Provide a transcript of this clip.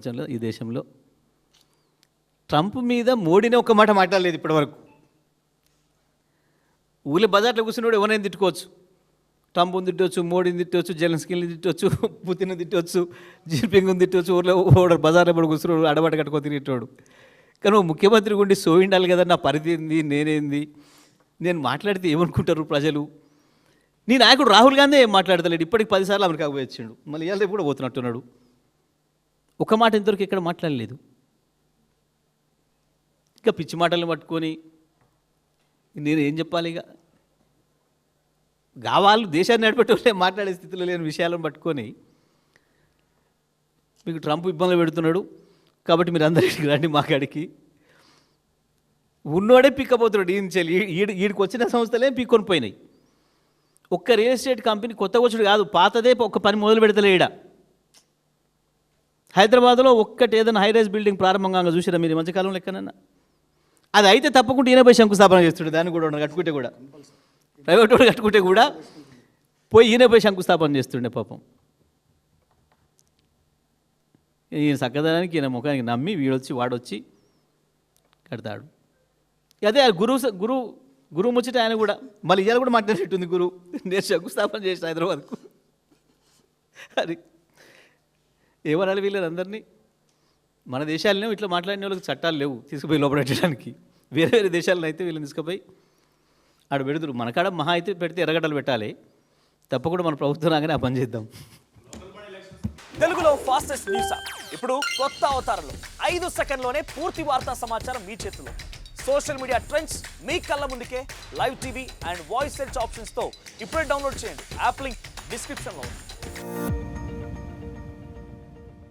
ప్రపంచంలో, ఈ దేశంలో ట్రంప్ మీద మోడీనే ఒక్క మాట మాట్లాడలేదు ఇప్పటివరకు. ఊళ్ళో బజార్లో కూర్చున్నాడు ఎవరైనా తిట్టుకోవచ్చు, ట్రంప్ని తిట్టవచ్చు, మోడీని తిట్టవచ్చు, జెలెన్స్కీని తిట్టవచ్చు, పుతిన్ తిట్టవచ్చు, జిన్పింగ్ని తిట్టవచ్చు. ఊళ్ళో ఓడ బజార్లో పడి కూర్చున్నాడు, అడబడి కట్టుకొని తిరిగేటోడు. కానీ ముఖ్యమంత్రి గుండి సోయిండాలి కదా, నా పరిధి ఏంది, నేనేంది, నేను మాట్లాడితే ఏమనుకుంటారు ప్రజలు. నీ నాయకుడు రాహుల్ గాంధీ ఏం మాట్లాడతలేడు, ఇప్పటికి 10 సార్లు అమెరికాకు పోయి వచ్చిండు, మళ్ళీ ఇవాళ రేపు కూడా పోతున్నట్టున్నాడు. ఒక మాట ఇంతవరకు ఎక్కడ మాట్లాడలేదు. ఇంకా పిచ్చి మాటలను పట్టుకొని నేను ఏం చెప్పాలి? ఇక వాళ్ళు దేశాన్ని నడిపేటోళ్ళే మాట్లాడే స్థితిలో లేని విషయాలను పట్టుకొని మీకు ట్రంప్ ఇబ్బందులు పెడుతున్నాడు కాబట్టి మీరు అందరికి రండి మా కాడికి. ఉన్నోడే పిక్కపోతున్నాడు. ఈడికి వచ్చిన సంస్థలే పీక్కొని పోయినాయి. ఒక్క రియల్ ఎస్టేట్ కంపెనీ కొత్తగా వచ్చాడు కాదు, పాతదే ఒక్క పని మొదలు పెడతలే. ఈడ హైదరాబాద్లో ఒక్కటి ఏదైనా హైరైజ్ బిల్డింగ్ ప్రారంభంగా చూసిరా మీరు మధ్యకాలంలో ఎక్కడన్నా? అది అయితే తప్పకుండా ఈయన పోయి శంకుస్థాపన చేస్తుండే. దాన్ని కూడా కట్టుకుంటే కూడా, ప్రైవేట్ వాడు కట్టుకుంటే కూడా పోయి ఈయన పోయి శంకుస్థాపన చేస్తుండే పాపం. ఈయన చక్కదనానికి ఈయన ముఖానికి నమ్మి వీడొచ్చి వాడొచ్చి కడతాడు. అదే గురువు ముచ్చట ఆయన కూడా మళ్ళీ ఇవాళ కూడా మాట్లాడేట్టుంది. గురువు నేను శంకుస్థాపన చేసిన హైదరాబాద్కు. అది ఏమనాలి వీళ్ళని అందరినీ? మన దేశాలనే ఇట్లా మాట్లాడిన వాళ్ళకి చట్టాలు లేవు తీసుకుపోయి లోపడేయడానికి. వేరే వేరే దేశాలను అయితే వీళ్ళని తీసుకుపోయి ఆడ పెడుతురు. మన కాడ మహా అయితే పెడితే ఎర్రగడ్డలు పెట్టాలి. తప్పకుండా మన ప్రభుత్వం రాగానే ఆ పని చేద్దాం. తెలుగులో ఫాస్టెస్ట్ న్యూస్ ఇప్పుడు కొత్త అవతారంలో 5 సెకండ్లోనే పూర్తి వార్తా సమాచారం మీ చేతిలో. సోషల్ మీడియా ట్రెండ్స్ మీ కళ్ళ ముందుకే live TV and voice search ఆప్షన్స్తో ఇప్పుడే డౌన్లోడ్ చేయండి. యాప్ లింక్ డిస్క్రిప్షన్లో ఉంది.